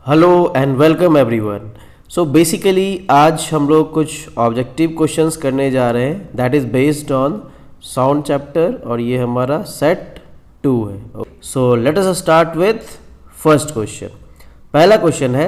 Hello and welcome everyone. So basically आज हम लोग कुछ ऑब्जेक्टिव क्वेश्चंस करने जा रहे हैं that is based on sound chapter और ये हमारा सेट 2 है। So let us start with first question. पहला क्वेश्चन है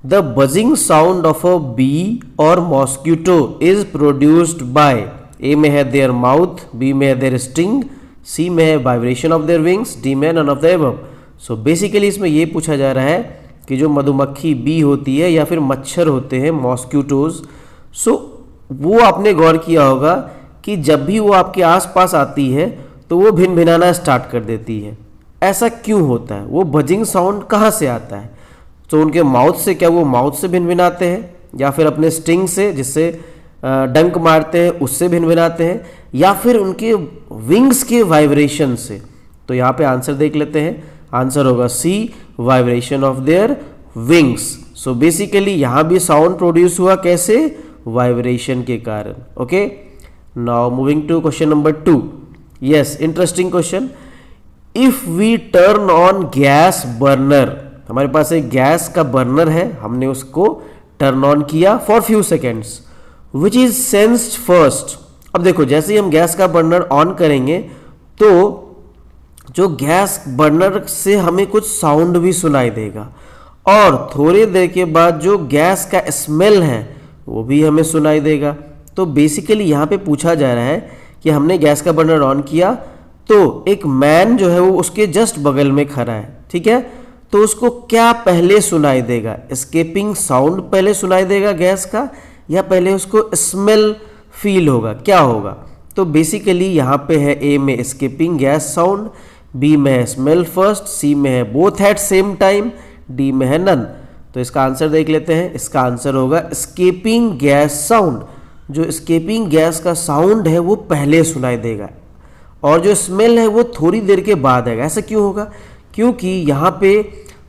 the buzzing sound of a bee और mosquito is produced by. A में है देयर माउथ, बी में है देयर स्टिंग, सी में है vibration of their wings, D में none of the above. So basically इसमें ये पूछा जा रहा है कि जो मधुमक्खी बी होती है या फिर मच्छर होते हैं मॉस्क्यूटोज, सो वो आपने गौर किया होगा कि जब भी वो आपके आसपास आती है तो वो भिनभिनाना स्टार्ट कर देती है। ऐसा क्यों होता है? वो बजिंग साउंड कहाँ से आता है? तो उनके माउथ से, क्या वो माउथ से भिनभिनाते हैं या फिर अपने स्टिंग से जिससे डंक मारते हैं उससे भिनभिनाते हैं, या फिर उनके विंग्स के वाइब्रेशन से? तो यहाँ पे आंसर देख लेते हैं। आंसर होगा C, vibration of their wings. So basically यहां भी साउंड प्रोड्यूस हुआ कैसे? वाइब्रेशन के कारण। Okay, now moving to question number 2। Yes, interesting question. If we turn on gas burner, हमारे पास एक गैस का बर्नर है, हमने उसको टर्न ऑन किया for few seconds, which is sensed first. अब देखो, जैसे ही हम गैस का बर्नर ऑन करेंगे तो जो गैस बर्नर से हमें कुछ साउंड भी सुनाई देगा और थोड़ी देर के बाद जो गैस का स्मेल है वो भी हमें सुनाई देगा। तो बेसिकली यहाँ पे पूछा जा रहा है कि हमने गैस का बर्नर ऑन किया तो एक मैन जो है वो उसके जस्ट बगल में खड़ा है, ठीक है? तो उसको क्या पहले सुनाई देगा? एस्केपिंग साउंड पहले सुनाई देगा गैस का, या पहले उसको स्मेल फील होगा? क्या होगा? तो बेसिकली यहाँ पे है ए में एस्केपिंग गैस साउंड, बी में है स्मेल फर्स्ट, सी में है both at same time, D में है नन। तो इसका आंसर देख लेते हैं। इसका आंसर होगा स्केपिंग गैस साउंड। जो स्केपिंग गैस का साउंड है वो पहले सुनाई देगा और जो स्मेल है वो थोड़ी देर के बाद आएगा। ऐसा क्यों होगा? क्योंकि यहाँ पे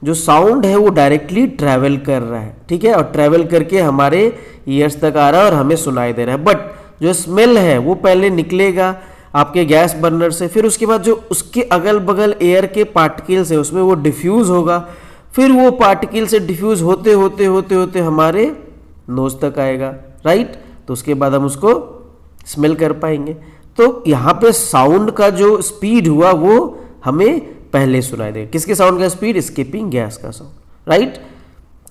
जो साउंड है वो डायरेक्टली ट्रैवल कर रहा है, ठीक है, और ट्रैवल करके हमारे ईयर्स तक आ रहा है और हमें सुनाई दे रहा है। बट जो स्मेल है वो पहले निकलेगा आपके गैस बर्नर से, फिर उसके बाद जो उसके अगल बगल एयर के पार्टिकल्स है उसमें वो डिफ्यूज होगा, फिर वो पार्टिकल से डिफ्यूज होते होते होते होते हमारे नोज तक आएगा, राइट? तो उसके बाद हम उसको स्मेल कर पाएंगे। तो यहाँ पे साउंड का जो स्पीड हुआ वो हमें पहले सुनाई देगा। किसके साउंड का स्पीड? स्किपिंग गैस का साउंड, राइट?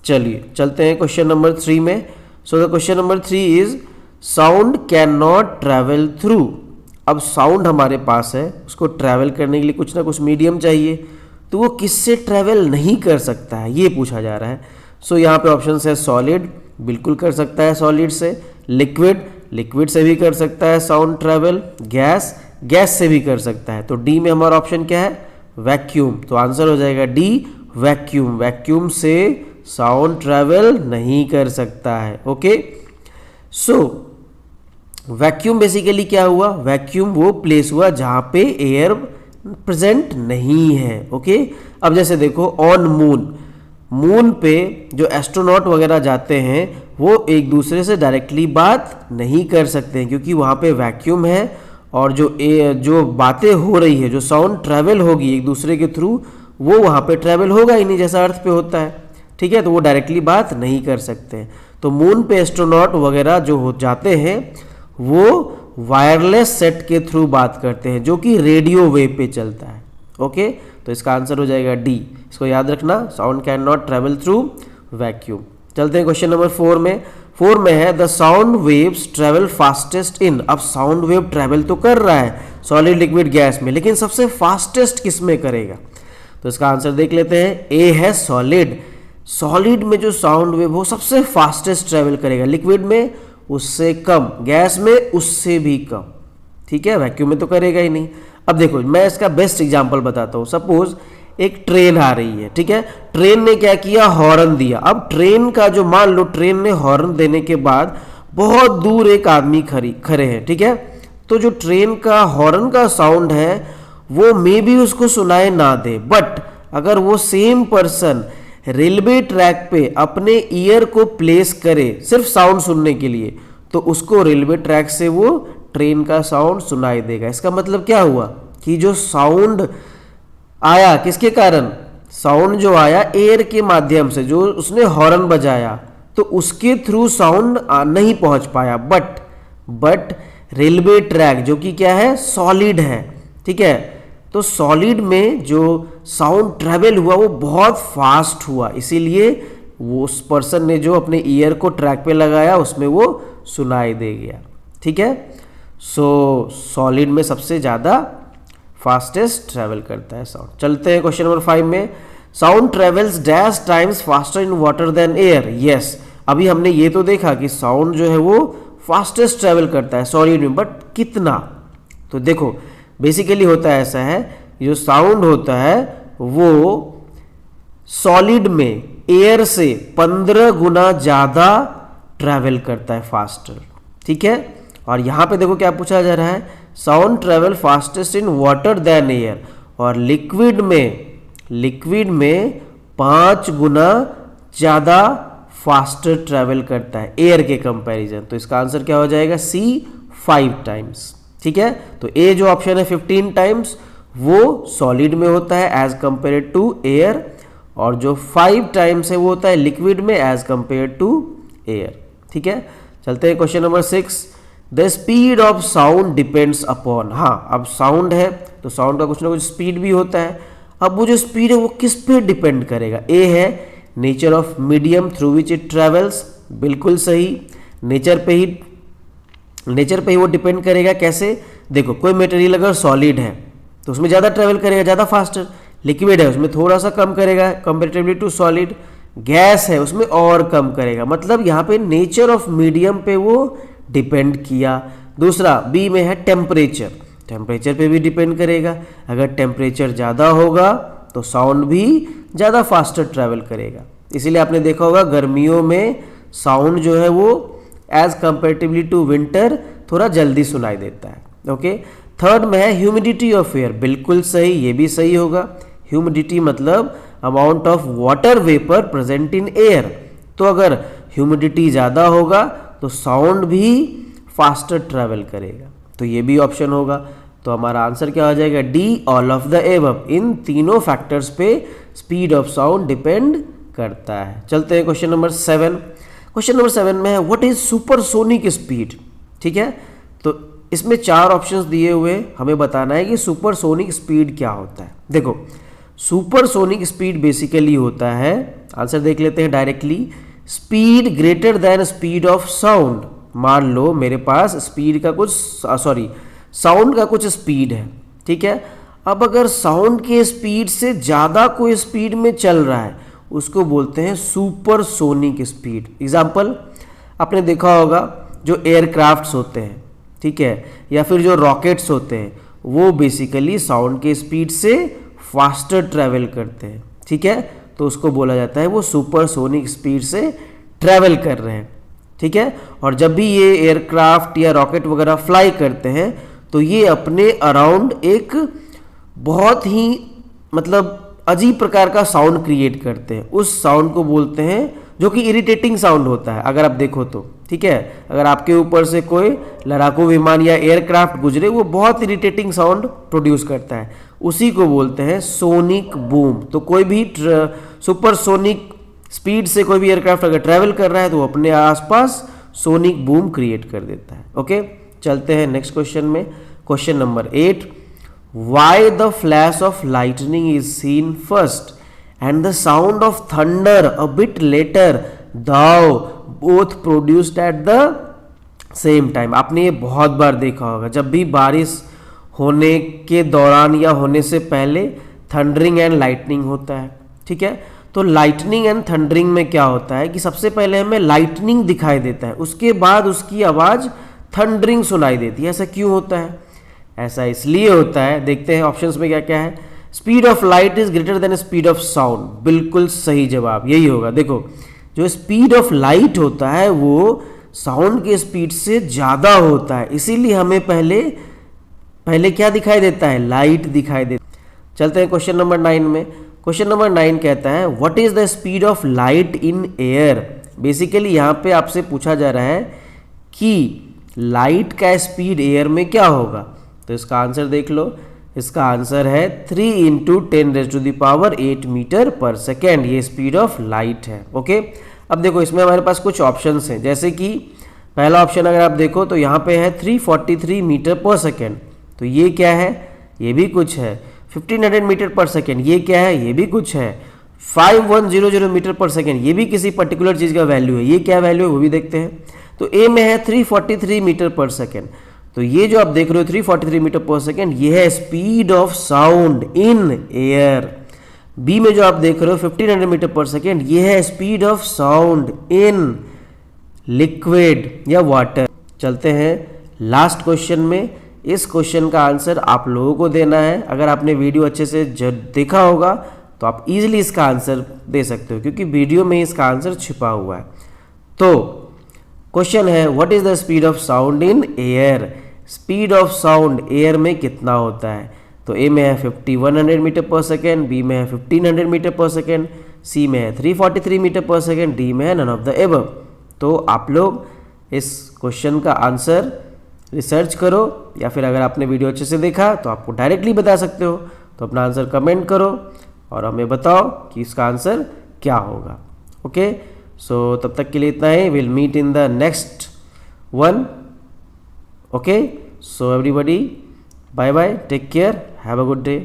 चलिए चलते हैं क्वेश्चन नंबर 3 में। So the question number 3 is sound can not travel through. अब साउंड हमारे पास है, उसको ट्रैवल करने के लिए कुछ ना कुछ मीडियम चाहिए, तो वो किससे ट्रैवल नहीं कर सकता है ये पूछा जा रहा है। सो यहाँ पे ऑप्शन है सॉलिड, बिल्कुल कर सकता है सॉलिड से, लिक्विड, लिक्विड से भी कर सकता है साउंड ट्रैवल, गैस, गैस से भी कर सकता है। तो डी में हमारा ऑप्शन क्या है? वैक्यूम। तो आंसर हो जाएगा डी, वैक्यूम। वैक्यूम से साउंड ट्रैवल नहीं कर सकता है। ओके, सो वैक्यूम बेसिकली क्या हुआ? वैक्यूम वो प्लेस हुआ जहां पे एयर प्रेजेंट नहीं है। ओके, अब जैसे देखो ऑन मून, मून पे जो एस्ट्रोनॉट वगैरह जाते हैं वो एक दूसरे से डायरेक्टली बात नहीं कर सकते हैं क्योंकि वहां पे वैक्यूम है और जो बातें हो रही है, जो साउंड ट्रैवल होगी एक दूसरे के थ्रू, वो वहां पे ट्रैवल होगा ही नहीं जैसा अर्थ पे होता है, ठीक है? तो वो डायरेक्टली बात नहीं कर सकते हैं। तो मून पे एस्ट्रोनॉट वगैरह जो हो जाते हैं वो वायरलेस सेट के थ्रू बात करते हैं जो कि रेडियो वेव पे चलता है। ओके, तो इसका आंसर हो जाएगा डी। इसको याद रखना, sound can not travel through vacuum. चलते हैं क्वेश्चन नंबर 4 में। 4 में है the sound waves travel fastest इन। अब साउंड वेव ट्रैवल तो कर रहा है सॉलिड, लिक्विड, गैस में, लेकिन सबसे फास्टेस्ट किस में करेगा? तो इसका आंसर देख लेते हैं। ए है सॉलिड। सॉलिड में जो साउंड वेव वो सबसे फास्टेस्ट ट्रैवल करेगा, लिक्विड में उससे कम, गैस में उससे भी कम, ठीक है? वैक्यूम में तो करेगा ही नहीं। अब देखो, मैं इसका बेस्ट एग्जांपल बताता हूँ। सपोज एक ट्रेन आ रही है, ठीक है? ट्रेन ने क्या किया? हॉर्न दिया। अब ट्रेन का जो, मान लो ट्रेन ने हॉर्न देने के बाद बहुत दूर एक आदमी खड़े हैं, ठीक है? तो जो ट्रेन का हॉर्न का साउंड है वो मे बी उसको सुनाए ना दे, बट अगर वो सेम पर्सन रेलवे ट्रैक पे अपने ईयर को प्लेस करे सिर्फ साउंड सुनने के लिए, तो उसको रेलवे ट्रैक से वो ट्रेन का साउंड सुनाई देगा। इसका मतलब क्या हुआ कि जो साउंड आया किसके कारण? साउंड जो आया एयर के माध्यम से, जो उसने हॉर्न बजाया तो उसके थ्रू साउंड नहीं पहुंच पाया, बट रेलवे ट्रैक जो कि क्या है, सॉलिड है, ठीक है, तो सॉलिड में जो साउंड ट्रेवल हुआ वो बहुत फास्ट हुआ, इसीलिए वो उस पर्सन ने जो अपने ईयर को ट्रैक पे लगाया उसमें वो सुनाई दे गया, ठीक है। सो सॉलिड में सबसे ज़्यादा फास्टेस्ट ट्रैवल करता है साउंड। चलते हैं क्वेश्चन नंबर 5 में। Sound travels dash times faster in water than air. Yes, अभी हमने ये तो देखा कि साउंड जो है वो फास्टेस्ट ट्रैवल करता है सॉलिड में, बट कितना? तो देखो बेसिकली होता है ऐसा है, जो साउंड होता है वो सॉलिड में एयर से 15 गुना ज़्यादा ट्रैवल करता है फास्टर, ठीक है। और यहाँ पे देखो क्या पूछा जा रहा है, sound travel fastest in water than air, और लिक्विड में 5 गुना ज़्यादा फास्टर ट्रैवल करता है एयर के कंपैरिजन। तो इसका आंसर क्या हो जाएगा, सी 5 टाइम्स, ठीक है। तो ए जो ऑप्शन है 15 टाइम्स वो सॉलिड में होता है एज कंपेयर टू एयर, और जो 5 टाइम्स है वो होता है लिक्विड में एज कंपेयर टू एयर, ठीक है। चलते हैं question number 6। The speed of sound depends upon. हाँ, अब साउंड है तो साउंड का कुछ ना कुछ स्पीड भी होता है। अब वो जो स्पीड है वो किस पे डिपेंड करेगा? ए है nature of medium through which it travels, बिल्कुल सही, नेचर पे ही वो डिपेंड करेगा। कैसे? देखो कोई मटेरियल अगर सॉलिड है तो उसमें ज़्यादा ट्रेवल करेगा, ज़्यादा फास्टर। लिक्विड है उसमें थोड़ा सा कम करेगा कंपेरेटिवली टू सॉलिड। गैस है उसमें और कम करेगा। मतलब यहाँ पे नेचर ऑफ मीडियम पे वो डिपेंड किया। दूसरा बी में है टेम्परेचर, टेम्परेचर पे भी डिपेंड करेगा। अगर टेम्परेचर ज़्यादा होगा तो साउंड भी ज़्यादा फास्टर ट्रैवल करेगा। इसीलिए आपने देखा होगा गर्मियों में साउंड जो है वो एज कंपेरेटिवली टू विंटर थोड़ा जल्दी सुनाई देता है। ओके, थर्ड में है ह्यूमिडिटी ऑफ एयर, बिल्कुल सही, ये भी सही होगा। ह्यूमिडिटी मतलब amount of water vapour present in air. तो अगर ह्यूमिडिटी ज़्यादा होगा तो साउंड भी फास्टर ट्रैवल करेगा, तो ये भी ऑप्शन होगा। तो हमारा आंसर क्या हो जाएगा? D, all of the above. इन तीनों फैक्टर्स पे स्पीड ऑफ साउंड डिपेंड करता है। चलते हैं क्वेश्चन नंबर 7। क्वेश्चन नंबर 7 में है व्हाट इज सुपरसोनिक स्पीड, ठीक है। तो इसमें 4 ऑप्शंस दिए हुए, हमें बताना है कि सुपरसोनिक स्पीड क्या होता है। देखो सुपरसोनिक स्पीड बेसिकली होता है, आंसर देख लेते हैं directly, speed greater than speed of sound. मान लो मेरे पास स्पीड का कुछ साउंड का कुछ स्पीड है, ठीक है। अब अगर साउंड के स्पीड से ज़्यादा कोई स्पीड में चल रहा है उसको बोलते हैं सुपरसोनिक स्पीड। एग्जाम्पल आपने देखा होगा जो एयरक्राफ्ट्स होते हैं, ठीक है, या फिर जो रॉकेट्स होते हैं, वो बेसिकली साउंड के स्पीड से फास्टर ट्रैवल करते हैं, ठीक है। तो उसको बोला जाता है वो सुपरसोनिक स्पीड से ट्रैवल कर रहे हैं, ठीक है। और जब भी ये एयरक्राफ्ट या रॉकेट वगैरह फ्लाई करते हैं तो ये अपने अराउंड एक बहुत ही मतलब अजीब प्रकार का साउंड क्रिएट करते हैं। उस साउंड को बोलते हैं, जो कि इरिटेटिंग साउंड होता है अगर आप देखो तो, ठीक है। अगर आपके ऊपर से कोई लड़ाकू विमान या एयरक्राफ्ट गुजरे, वो बहुत इरिटेटिंग साउंड प्रोड्यूस करता है, उसी को बोलते हैं सोनिक बूम। तो कोई भी सुपरसोनिक स्पीड से कोई भी एयरक्राफ्ट अगर ट्रैवल कर रहा है तो वो अपने आसपास सोनिक बूम क्रिएट कर देता है। ओके, चलते हैं नेक्स्ट क्वेश्चन में। Question number 8, why the flash of lightning is seen first and the sound of thunder a bit later though both produced at the same time. आपने ये बहुत बार देखा होगा, जब भी बारिश होने के दौरान या होने से पहले थंडरिंग एंड लाइटनिंग होता है, ठीक है। तो लाइटनिंग एंड थंडरिंग में क्या होता है कि सबसे पहले हमें लाइटनिंग दिखाई देता है, उसके बाद उसकी आवाज़ थंडरिंग सुनाई देती है। ऐसा क्यों होता है? ऐसा इसलिए होता है, देखते हैं ऑप्शंस में क्या क्या है। Speed of light is greater than speed of sound, बिल्कुल सही जवाब यही होगा। देखो जो स्पीड ऑफ लाइट होता है वो साउंड के स्पीड से ज़्यादा होता है, इसीलिए हमें पहले क्या दिखाई देता है? लाइट दिखाई देता है। चलते हैं क्वेश्चन नंबर 9 में। क्वेश्चन नंबर 9 कहता है what is the speed of light in air. Basically यहाँ पे आपसे पूछा जा रहा है कि लाइट का स्पीड एयर में क्या होगा। तो इसका आंसर देख लो, इसका आंसर है 3 इंटू 10⁸ मीटर पर सेकेंड, ये स्पीड ऑफ लाइट है। ओके, अब देखो इसमें हमारे पास कुछ ऑप्शंस हैं, जैसे कि पहला ऑप्शन अगर आप देखो तो यहाँ पे है 343 मीटर पर सेकेंड, तो ये क्या है, ये भी कुछ है। 1500 मीटर पर सेकेंड, ये क्या है, ये भी कुछ है। 5100 मीटर पर सेकेंड, ये भी किसी पर्टिकुलर चीज़ का वैल्यू है, ये क्या वैल्यू है वो भी देखते हैं। तो ए में है 343 मीटर पर सेकेंड, तो ये जो आप देख रहे हो 343 मीटर पर सेकेंड, ये है speed of sound in air. B में जो आप देख रहे हो 1500 मीटर पर सेकेंड, ये है speed of sound in liquid या वाटर। चलते हैं लास्ट क्वेश्चन में। इस क्वेश्चन का आंसर आप लोगों को देना है। अगर आपने वीडियो अच्छे से देखा होगा तो आप इजीली इसका आंसर दे सकते हो, क्योंकि वीडियो में इसका आंसर छिपा हुआ है। तो क्वेश्चन है what is the speed of sound in air, speed of sound air में कितना होता है। तो ए में है 5100 मीटर पर सेकेंड, बी में है 1500 मीटर पर सेकेंड, सी में है 343 मीटर पर सेकेंड, डी में है नन ऑफ द एबव। तो आप लोग इस क्वेश्चन का आंसर रिसर्च करो, या फिर अगर आपने वीडियो अच्छे से देखा तो आपको डायरेक्टली बता सकते हो। तो अपना आंसर कमेंट करो और हमें बताओ कि इसका आंसर क्या होगा। ओके, सो तब तक के लिए इतना ही। Will meet in the next one. Okay, so everybody bye bye, take care, have a good day.